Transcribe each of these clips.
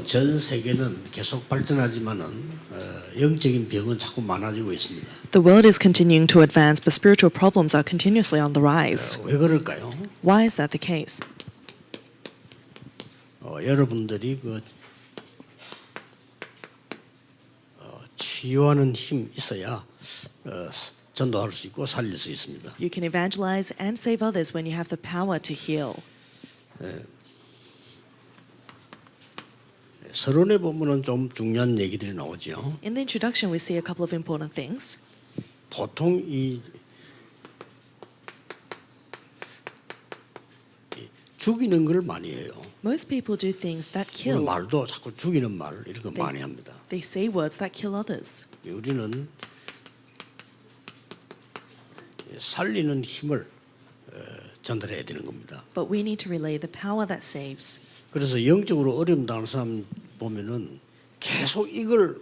전 세계는 계속 발전하지만은 영적인 병은 자꾸 많아지고 있습니다. The world is continuing to advance, but spiritual problems are continuously on the rise. 왜 그럴까요? Why is that the case? 여러분들이 치유하는 힘 있어야 전도할 수 있고 살릴 수 있습니다. You can evangelize and save others when you have the power to heal. 서론에 보면은 좀 중요한 얘기들이 나오죠. In the introduction, we see a couple of important things. 보통 이 죽이는 걸 많이 해요. Most people do things that 오늘 kill. 말도 자꾸 죽이는 말 이런 거 많이 합니다. They say words that kill others. 우리는 살리는 힘을 전달해야 되는 겁니다. But we need to relay the power that saves. 그래서 영적으로 어려움 당하는 사람 보면은 계속 이걸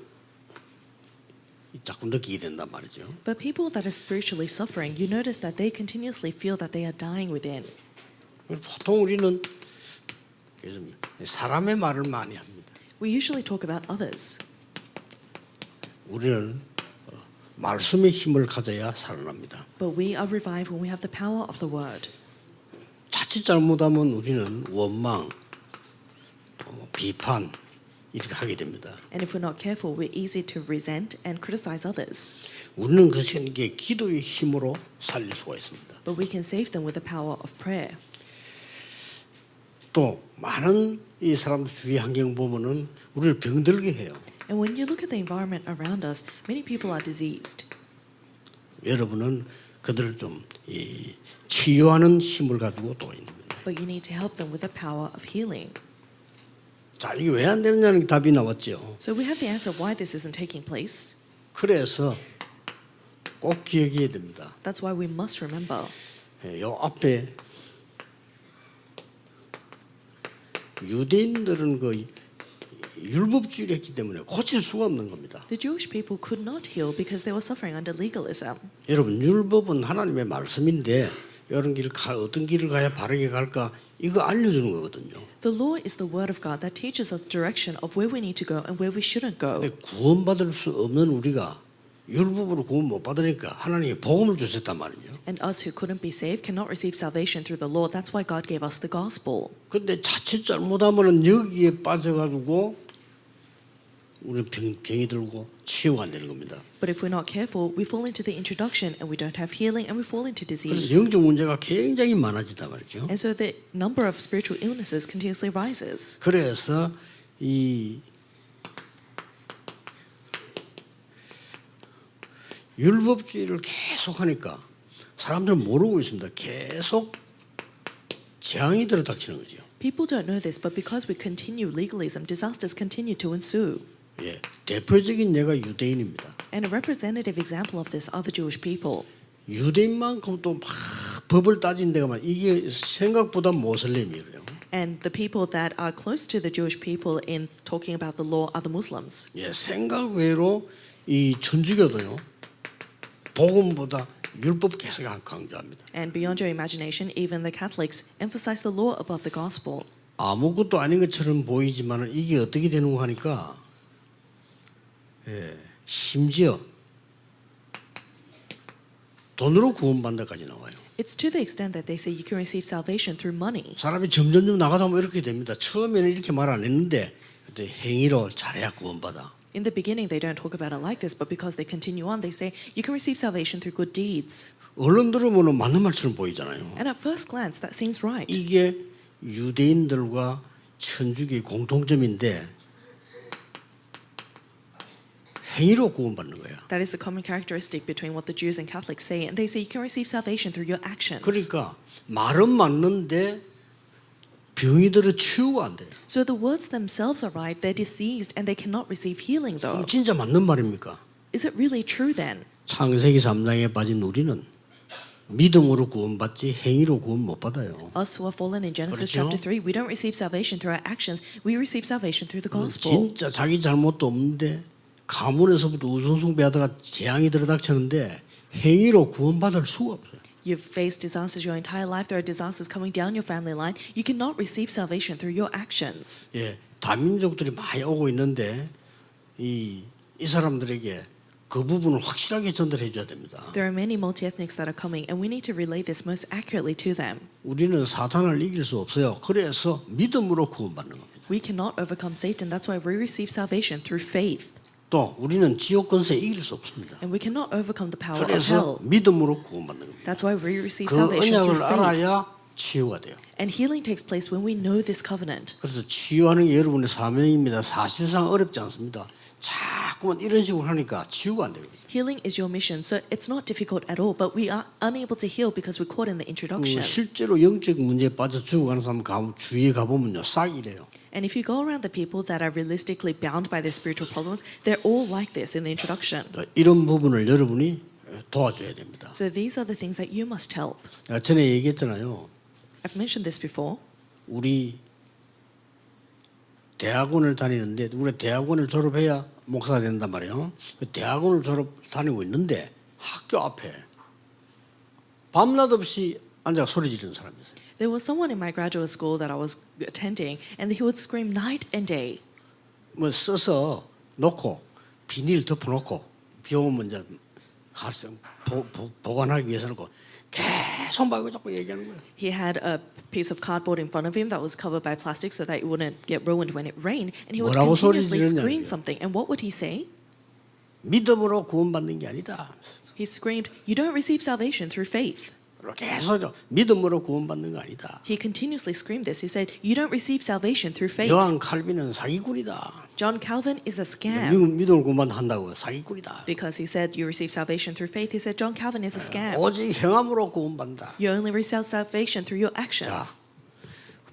자꾸 느끼게 된단 말이죠. But people that are spiritually suffering, you notice that they continuously feel that they are dying within. 보통 우리는 사람의 말을 많이 합니다. We usually talk about others. 우리는 말씀의 힘을 가져야 살아납니다. But we are revived when we have the power of the word. 자칫 잘못하면 우리는 원망, 비판 이렇게 하게 됩니다. And if we're not careful, we're easy to resent and criticize others. 우리는 그것이 기도의 힘으로 살릴 수가 있습니다. But we can save them with the power of prayer. 또 많은 이 사람들 주위 환경 보면은 우리를 병들게 해요. And when you look at the environment around us, many people are diseased. 여러분은 그들을 좀 치유하는 힘을 가지고 또 있는 겁니다. But you need to help them with the power of healing. 자, 이게 왜 안 되느냐는 답이 나왔죠. So we have the answer of why this isn't taking place. 그래서 꼭 기억해야 됩니다. That's why we must remember. 요 앞에 유대인들은 그 율법주의를 했기 때문에 고칠 수가 없는 겁니다. The Jewish people could not heal because they were suffering under legalism. 여러분 율법은 하나님의 말씀인데 이런 길 어떤 길을 가야 바르게 갈까 이거 알려주는 거거든요. The law is the word of God that teaches us the direction of where we need to go and where we shouldn't go. 근데 구원받을 수 없는 우리가 율법으로 구원 못 받으니까 하나님이 복음을 주셨단 말이죠. And us who couldn't be saved cannot receive salvation through the law. That's why God gave us the gospel. 근데 자칫 잘못하면은 여기에 빠져가지고 우리 병이 들고 치유가 안 되는 겁니다. But if we're not careful, we fall into the introduction and we don't have healing and we fall into 그래서 disease. 영적 문제가 굉장히 많아지단 말이죠. And so the number of spiritual illnesses continuously rises. 그래서 이 율법주의를 계속 하니까 사람들은 모르고 있습니다. 계속 재앙이 들어닥치는 거죠. People don't know this, but because we continue legalism, disasters continue to ensue. 예, 대표적인 예가 유대인입니다. And a representative example of this are the Jewish people. 유대인만큼 또 막 법을 따진 데가 이게 생각보다 모슬렘이에요. And the people that are close to the Jewish people in talking about the law are the Muslims. 예, 생각 외로 이 천주교도요. 복음보다 율법 계속 강조합니다. And beyond your imagination, even the Catholics emphasize the law above the gospel. 아무것도 아닌 것처럼 보이지만 이게 어떻게 되는가 하니까 예, 심지어 돈으로 구원받는다까지 나와요. It's to the extent that they say you can receive salvation through money. 사람이 점점점 나가다 보면 이렇게 됩니다. 처음에는 이렇게 말 안 했는데 그때 행위로 잘해야 구원받아. In the beginning, they don't talk about it like this, but because they continue on, they say you can receive salvation through good deeds. 얼른 들으면 맞는 말처럼 보이잖아요. And at first glance, that seems right. 이게 유대인들과 천주교의 공통점인데 행위로 구원받는 거야. That is the common characteristic between what the Jews and Catholics say, and they say you can receive salvation through your actions. 그러니까 말은 맞는데 병이 들어 치유가 안 돼요. So the words themselves are right, they're diseased, and they cannot receive healing though. 그럼 진짜 맞는 말입니까? Is it really true then? 창세기 3장에 빠진 우리는 믿음으로 구원받지 행위로 구원 못 받아요. Us who are fallen in Genesis 그렇죠? chapter 3, we don't receive salvation through our actions, we receive salvation through the gospel. 진짜 자기 잘못도 없는데 가문에서부터 우상숭배하다가 재앙이 들어닥쳤는데 행위로 구원받을 수가 없어요. You've faced disasters your entire life. There are disasters coming down your family line. You cannot receive salvation through your actions. 예, 다민족들이 많이 오고 있는데 이 사람들에게 그 부분을 확실하게 전달해 줘야 됩니다. There are many multi-ethnics that are coming, and we need to relay this most accurately to them. 우리는 사탄을 이길 수 없어요. 그래서 믿음으로 구원받는 겁니다. We cannot overcome Satan. That's why we receive salvation through faith. 또 우리는 지옥 권세 이길 수 없습니다. And we cannot overcome the power of 그래서 hell. 믿음으로 구원받는 겁니다. That's why we receive 그 salvation through 언약을 faith. 알아야 치유가 돼요. And healing takes place when we know this covenant. 그래서 치유하는 게 여러분의 사명입니다. 사실상 어렵지 않습니다. 자꾸만 이런 식으로 하니까 치유가 안 되거든요. Healing is your mission, so it's not difficult at all, but we are unable to heal because we're caught in the introduction. 실제로 영적 문제에 빠져 죽어가는 사람 주위에 가보면요 싹 이래요. And if you go around the people that are realistically bound by their spiritual problems, they're all like this in the introduction. 이런 부분을 여러분이 도와줘야 됩니다. So these are the things that you must help. 내가 전에 얘기했잖아요. I've mentioned this before. 우리 대학원을 다니는데 우리 대학원을 졸업해야 목사가 된단 말이에요. 그 대학원을 다니고 있는데 학교 앞에 밤낮 없이 앉아 소리 지르는 사람이 있어요. There was someone in my graduate school that I was attending, and he would scream night and day. 뭐 써서 놓고 비닐 덮어놓고 비 오면 이제 보관하기 위해서 놓고 계속 말고 자꾸 얘기하는 거예요. He had a piece of cardboard in front of him that was covered by plastic so that it wouldn't get ruined when it rained, and he would 뭐라고 소리 continuously 지르냐고요. scream something. And what would he say? 믿음으로 구원받는 게 아니다. He screamed, "You don't receive salvation through faith." 계속 믿음으로 구원받는 거 아니다. He continuously screamed this. He said, "You don't receive salvation through faith." 요한 칼빈은 사기꾼이다. John Calvin is a scam. 믿음을 구원한다고 사기꾼이다. Because he said you receive salvation through faith, he said John Calvin is a scam. 오직 행함으로 구원받는다. You only receive salvation through your actions.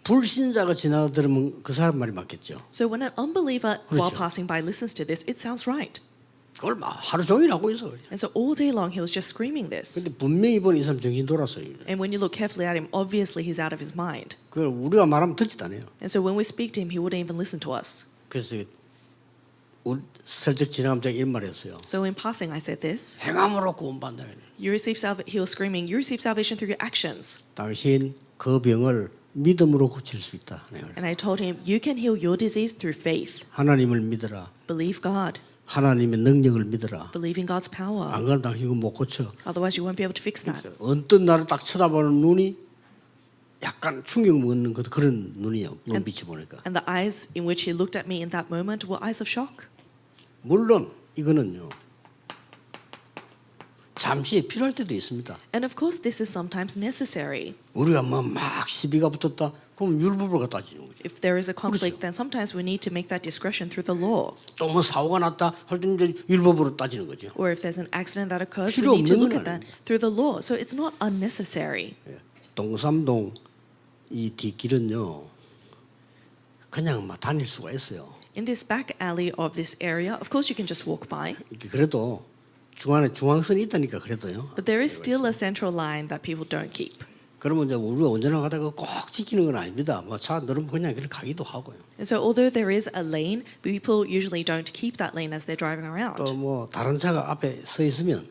불신자가 지나가 들으면 그 사람 말이 맞겠죠. So when an unbeliever while 그렇죠. passing by listens to this, it sounds right. 그걸 막 하루 종일 하고 있어. And so all day long he was just screaming this. 근데 분명히 보니 이 사람 정신 돌았어요. And when you look carefully at him, obviously he's out of his mind. 그걸 우리가 말하면 듣지도 않아요. And so when we speak to him, he wouldn't even listen to us. 그래서 슬쩍 지나가면 제가 이런 말이었어요. So in passing, I said this. 행함으로 구원받는다. You receive he was screaming, you receive salvation through your actions. 당신 그 병을 믿음으로 고칠 수 있다. And I told him, you can heal your disease through faith. 하나님을 믿어라. Believe God. 하나님의 능력을 믿어라. Believe in God's power. 안 그러면 당신 이거 못 고쳐. Otherwise, you won't be able to fix that. 언뜻 나를 딱 쳐다보는 눈이 약간 충격 먹는 그런 눈이요. 눈빛이 보니까. And the eyes in which he looked at me in that moment were eyes of shock. 물론 이거는요. 잠시 필요할 때도 있습니다. And of course, this is sometimes necessary. 우리가 뭐 막 시비가 붙었다. 그럼 율법으로 따지는 거죠. If there is a conflict, then sometimes we need to make that discretion through the law. 또 뭐 사고가 났다 할 때는 이제 율법으로 따지는 거죠. Or if there's an accident that occurs, we 필요 need to 없는 look 건 at that through the law. So it's not unnecessary. 동삼동 이 뒷길은요. 그냥 막 다닐 수가 있어요. In this back alley of this area, of course you can just walk by, 이렇게 그래도 중앙에 중앙선이 있다니까 그래도요. but there is still a central line that people don't keep. 그러면 이제 우리가 운전하다가 꼭 지키는 건 아닙니다. 뭐 차 늘으면 그냥 그렇게 가기도 하고요. And so although there is a lane, people usually don't keep that lane as they're driving around. 또 뭐 다른 차가 앞에 서 있으면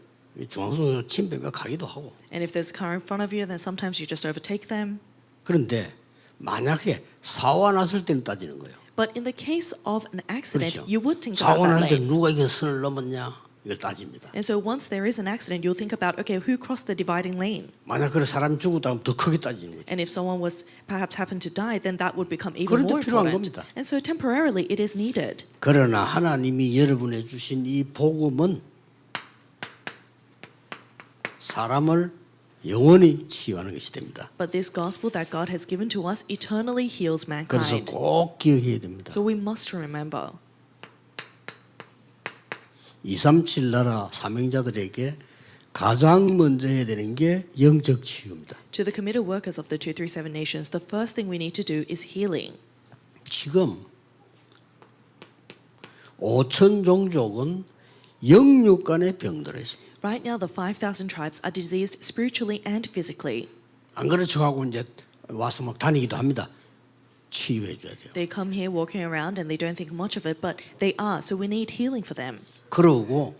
중앙선으로 침범해 가기도 하고. And if there's a car in front of you, then sometimes you just overtake them. 그런데 만약에 사고가 났을 때는 따지는 거예요. But in the case of an accident, 그렇죠. you would think about 사고 that 났을 때 lane. 누가 이게 선을 넘었냐 이걸 따집니다. And so once there is an accident, you'll think about, okay, who crossed the dividing lane? 만약 그래 사람이 죽었다 하면 더 크게 따지는 거죠. And if someone was perhaps happened to die, then that would become even 그럴 때 more 필요한 important. 겁니다. And so temporarily it is needed. 그러나 하나님이 여러분에 주신 이 복음은 사람을 영원히 치유하는 것이 됩니다. But this gospel that God has given to us eternally heals 그래서 mankind. 꼭 기억해야 됩니다. So we must remember. 237 나라 사명자들에게 가장 먼저 해야 되는 게 영적 치유입니다. To the committed workers of the 237 nations, the first thing we need to do is healing. 지금 5천 종족은 영육 간의 병들어 있습니다. Right now, the 5,000 tribes are diseased spiritually and physically. 안 그렇죠 하고 이제 와서 막 다니기도 합니다. 치유해 줘야 돼요. They come here walking around and they don't think much of it, but they are. So we need healing for them. 그러고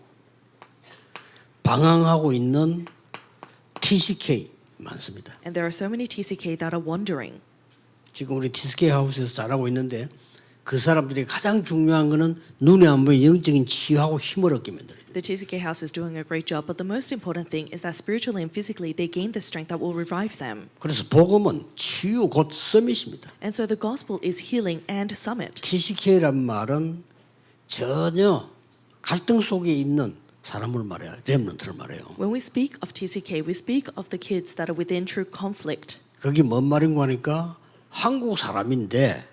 방황하고 있는 TCK 많습니다. And there are so many TCK that are wandering. 지금 우리 TCK 하우스에서 잘하고 있는데 그 사람들이 가장 중요한 거는 눈에 안 보이는 영적인 치유하고 힘을 얻게 만들어요. The TCK house is doing a great job, but the most important thing is that spiritually and physically they gain the strength that will revive them. 그래서 복음은 치유 곧 서밋입니다. And so the gospel is healing and summit. TCK란 말은 전혀 갈등 속에 있는 사람을 말해요. 렘넌트를 말해요. When we speak of TCK, we speak of the kids that are within true conflict. 그게 뭔 말인가 하니까 한국 사람인데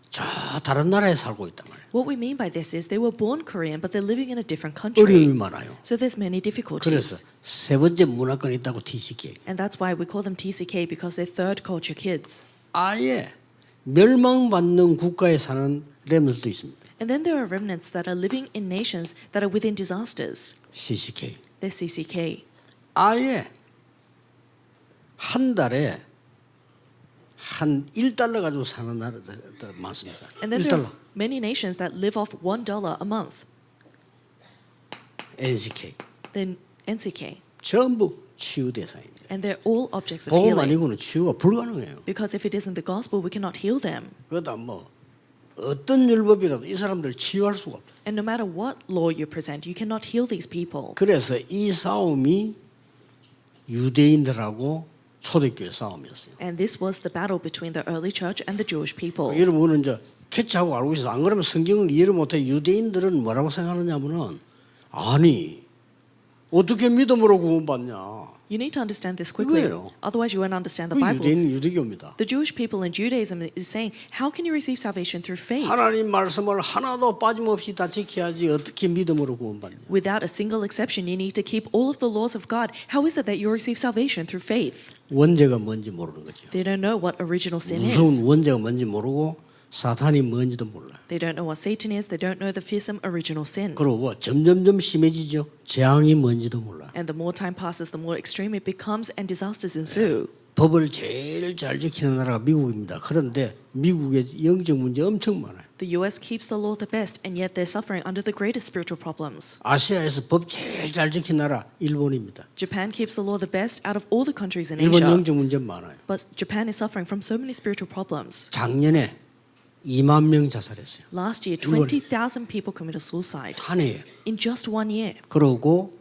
저 다른 나라에 살고 있단 말이에요. What we mean by this is they were born Korean, but they're living in a different 어려움이 country. 많아요. So there's many difficulties. 그래서 세 번째 문화권이 있다고 TCK. And that's why we call them TCK, because they're third culture kids. 아예 멸망받는 국가에 사는 렘넌트도 있습니다. And then there are remnants that are living in nations that are within disasters. CCK. They're CCK. 아예 한 달에 한 1달러 가지고 사는 나라도 많습니다. And then there 1달러. are many nations that live off $1 a month. NCK. Then NCK. 전부 치유 대상입니다. And they're all objects of 복음 healing. 아니고는 치유가 불가능해요. Because if it isn't the gospel, we cannot heal them. 그러다 뭐 어떤 율법이라도 이 사람들을 치유할 수가 없어요. And no matter what law you present, you cannot heal these people. 그래서 이 싸움이 유대인들하고 초대교회 싸움이었어요. And this was the battle between the early church and the Jewish people. 여러분은 이제 캐치하고 알고 있어요. 안 그러면 성경을 이해를 못해. 유대인들은 뭐라고 생각하느냐면은 아니 어떻게 믿음으로 구원받냐. You need to understand this quickly. 이거예요. Otherwise, you won't understand the 그 Bible. 유대인은 유대교입니다. The Jewish people in Judaism is saying, how can you receive salvation through faith? 하나님 말씀을 하나도 빠짐없이 다 지켜야지 어떻게 믿음으로 구원받냐. Without a single exception, you need to keep all of the laws of God. How is it that you receive salvation through faith? 원죄가 뭔지 모르는 거죠. They don't know what original sin 무서운 is. 원죄가 뭔지 모르고 사탄이 뭔지도 몰라요. They don't know what Satan is. They don't know the fearsome original sin. 그리고 점점점 심해지죠. 재앙이 뭔지도 몰라요. And the more time passes, the more extreme it becomes and disasters ensue. 법을 제일 잘 지키는 나라가 미국입니다. 그런데 미국의 영적 문제 엄청 많아요. The US keeps the law the best, and yet they're suffering under the greatest spiritual problems. 아시아에서 법 제일 잘 지킨 나라 일본입니다. Japan keeps the law the best out of all the countries in 일본 Asia. 영적 문제 많아요. But Japan is suffering from so many spiritual problems. 작년에 2만 명 자살했어요. Last year, 일본에. 20,000 people committed suicide 한 해에. in just 1 year. 그러고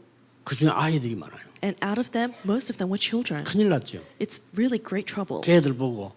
그중에 아이들이 많아요. And out of them, most of them were children. 큰일 났죠. It's really great trouble. 걔들 보고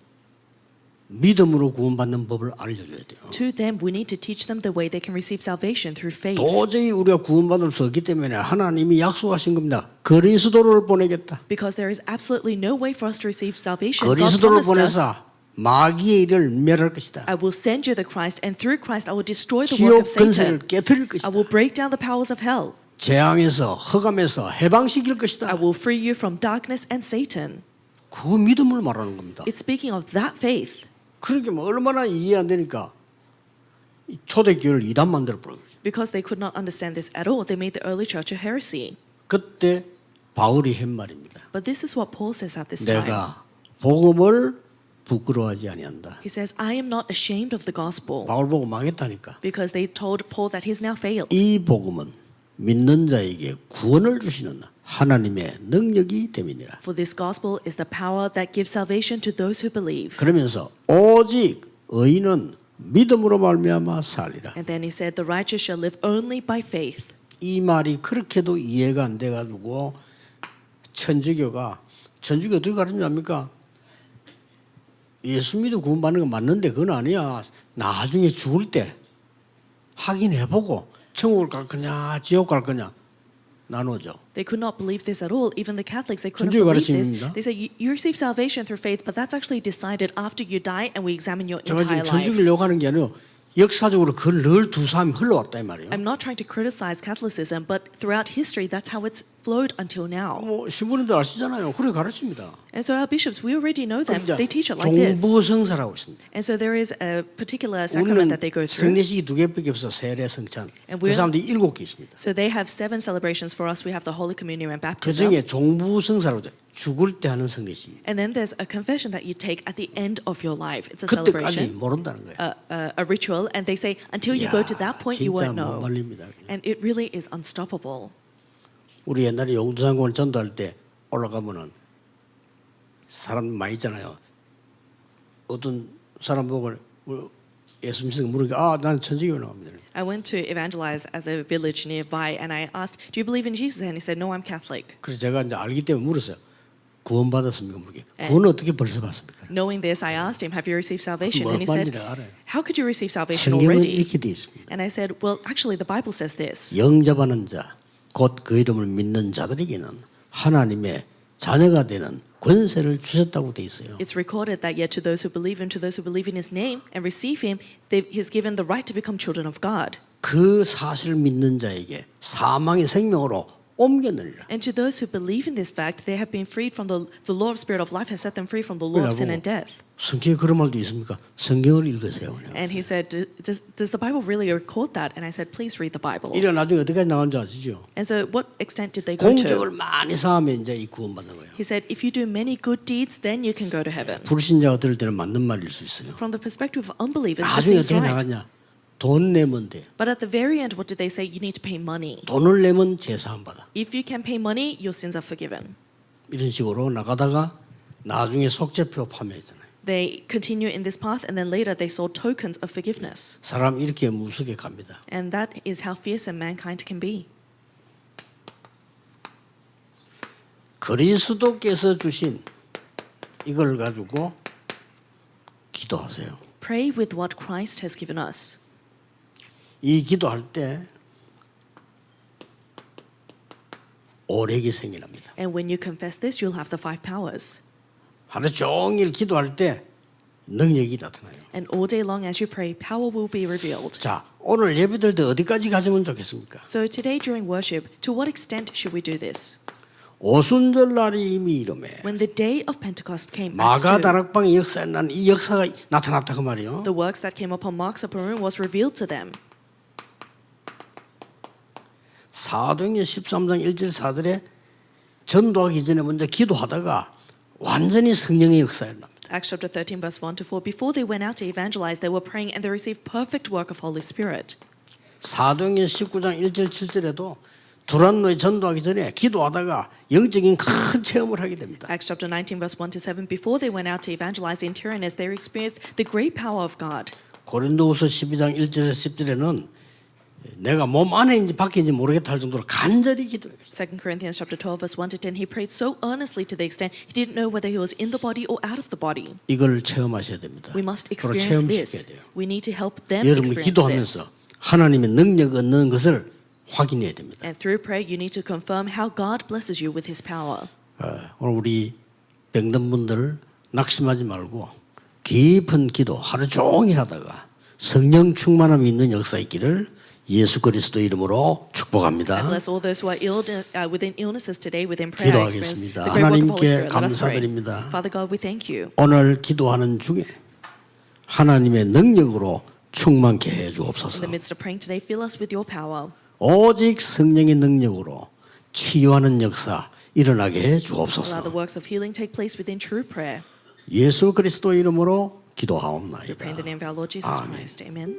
믿음으로 구원받는 법을 알려줘야 돼요. To them, we need to teach them the way they can receive salvation through faith. 도저히 우리가 구원받을 수 없기 때문에 하나님이 약속하신 겁니다. 그리스도를 보내겠다. Because there is absolutely no way for us to receive salvation. God 그리스도를 promised us, 보내서 마귀의 일을 멸할 것이다. I will send you the Christ, and through Christ I will destroy the work 지옥 of 근세를 Satan. 깨뜨릴 I 것이다. will break down the powers of hell. 재앙에서 허감에서 해방시킬 것이다. I will free you from darkness and Satan. 그 믿음을 말하는 겁니다. It's speaking of that faith. 그렇게 뭐 얼마나 이해 안 되니까 이 초대교회를 이단 만들어 버린 거죠. Because they could not understand this at all, they made the early church a heresy. 그때 바울이 한 말입니다. But this is what Paul says at this time. 내가 복음을 부끄러워하지 아니한다. He says, I am not ashamed of the gospel. 바울 보고 망했다니까. Because they told Paul that he's now failed. 이 복음은 믿는 자에게 구원을 주시는 하나님의 능력이 됨이니라. For this gospel is the power that gives salvation to those who believe. 그러면서 오직 의인은 믿음으로 말미암아 살리라. And then he said, the righteous shall live only by faith. 이 말이 그렇게도 이해가 안 돼가지고 천주교가 어떻게 가르치냐 합니까? 예수 믿어 구원받는 건 맞는데 그건 아니야. 나중에 죽을 때 확인해보고 천국을 갈 거냐 지옥 갈 거냐 나누죠. They could not believe this at all. Even the Catholics, they couldn't 천주교 believe this. 가르침입니다. They say, you receive salvation through faith, but that's actually decided after you die and we examine your 제가 지금 entire life. 천주교를 욕하는 게 아니라 역사적으로 그걸 늘 두 사람이 흘러왔다 이 말이에요. I'm not trying to criticize Catholicism, but throughout history, that's how it's flowed until now. 뭐 신부님들 아시잖아요. 그렇게 가르칩니다. And so our bishops, we already know them. 그럼 They teach it like this. 종부성사라고 있습니다. And so there is a particular sacrament 우리는 that they go through. 성례식이 2개밖에 없어. 세례, 성찬. And 그 we're- 사람들이 7개 있습니다. So they have 7 celebrations. For us, we have the Holy Communion and 그 baptism. 중에 종부성사라고 돼. 죽을 때 하는 성례식. And then there's a confession that you take at the end of your life. It's a 그때까지 celebration, 모른다는 거예요. a ritual. And they say, until you go to that point, you 진짜 won't 못 know. 말립니다. And it really is unstoppable. 우리 옛날에 용두상공원 전도할 때 올라가면은 사람 많이 있잖아요. 어떤 사람 보고 예수 믿으니까 물으니까 나는 천주교 나옵니다. I went to evangelize as a village nearby, and I asked, "Do you believe in Jesus?" And he said, "No, I'm Catholic." 그래서 제가 이제 알기 때문에 물었어요. 구원 받았습니까? 물게. 구원 어떻게 벌써 받습니까? Knowing this, I asked him, "Have you received salvation?" 뭐 And he said, 말인지 알아요. "How could you receive salvation 성경은 already?" 이렇게 돼 있습니다. And I said, "Well, actually, the Bible says this." 영접하는 자, 곧 그 이름을 믿는 자들에게는 하나님의 자녀가 되는 권세를 주셨다고 돼 있어요. It's recorded that yet to those who believe him, to those who believe in his name and receive him, he's given the right to become children of God. 그 사실을 믿는 자에게 사망의 생명으로 옮겨내리라. And to those who believe in this fact, they have been freed from the law of spirit of life has set them free from the law of sin and death. 성경에 그런 말도 있습니까? 성경을 읽으세요. And he said, does the Bible really record that? And I said, please read the Bible. 이래 나중에 어디까지 나온지 아시죠? And so what extent did they go 공적을 to? 많이 쌓으면 이제 이 구원받는 거예요. He said, if you do many good deeds, then you can go to heaven. 불신자가 들을 때는 맞는 말일 수 있어요. From the perspective of unbelievers, 나중에 this 어떻게 seems right. 나가냐? 돈 내면 돼. But at the very end, what did they say? You need to pay money. 돈을 내면 제사함 받아. If you can pay money, your sins are forgiven. 이런 식으로 나가다가 나중에 속죄표 판매했잖아요. They continue in this path, and then later they sold tokens of forgiveness. 사람 이렇게 무섭게 갑니다. And that is how fearsome mankind can be. 그리스도께서 주신 이걸 가지고 기도하세요. Pray with what Christ has given us. 이 기도할 때 오력이 생기랍니다. And when you confess this, you'll have the 5 powers. 하루 종일 기도할 때 능력이 나타나요. And all day long as you pray, power will be revealed. 자, 오늘 예배드릴 때 어디까지 가시면 좋겠습니까? So today during worship, to what extent should we do this? 오순절 날이 이미 이름에 When the day of Pentecost came, Acts 2, 마가 다락방의 역사에 난 이 역사가 나타났다 그 말이요. the works that came upon Mark's upper room was revealed to them. 사도행전 13장 1절 4절에 전도하기 전에 먼저 기도하다가 완전히 성령의 역사에 납니다. Acts chapter 13 verse 1 to 4. Before they went out to evangelize, they were praying and they received perfect work of Holy Spirit. 사도행전 19장 1절 7절에도 두란노에 전도하기 전에 기도하다가 영적인 큰 체험을 하게 됩니다. Acts chapter 19 verse 1 to 7. Before they went out to evangelize in Tyrannus, they experienced the great power of God. 고린도후서 12장 1절에서 10절에는 내가 몸 안에인지 밖인지 모르겠다 할 정도로 간절히 기도했어요. 2 Corinthians chapter 12 verse 1 to 10. He prayed so earnestly to the extent he didn't know whether he was in the body or out of the body. 이걸 체험하셔야 됩니다. We must 서로 experience 체험시켜야 this. 돼요. We need to help them 여러분이 experience this. 기도하면서 하나님의 능력 얻는 것을 확인해야 됩니다. And through prayer, you need to confirm how God blesses you with His power. 오늘 우리 병든 분들 낙심하지 말고 깊은 기도 하루 종일 하다가 성령 충만함이 있는 역사 있기를 예수 그리스도 이름으로 축복합니다. I bless all those who are ill within illnesses today within prayer. Experience 기도하겠습니다. the great work of Holy 하나님께 Spirit. Let us pray. 감사드립니다. Father God, we thank you. 오늘 기도하는 중에 하나님의 능력으로 충만케 해 In 주옵소서. the midst of praying today, fill us with your power. 오직 성령의 능력으로 치유하는 역사 일어나게 해 Allow the 주옵소서. works of healing take place within true prayer. 예수 그리스도 이름으로 We pray in 기도하옵나이다. the name of our Lord Jesus Amen. Christ. Amen.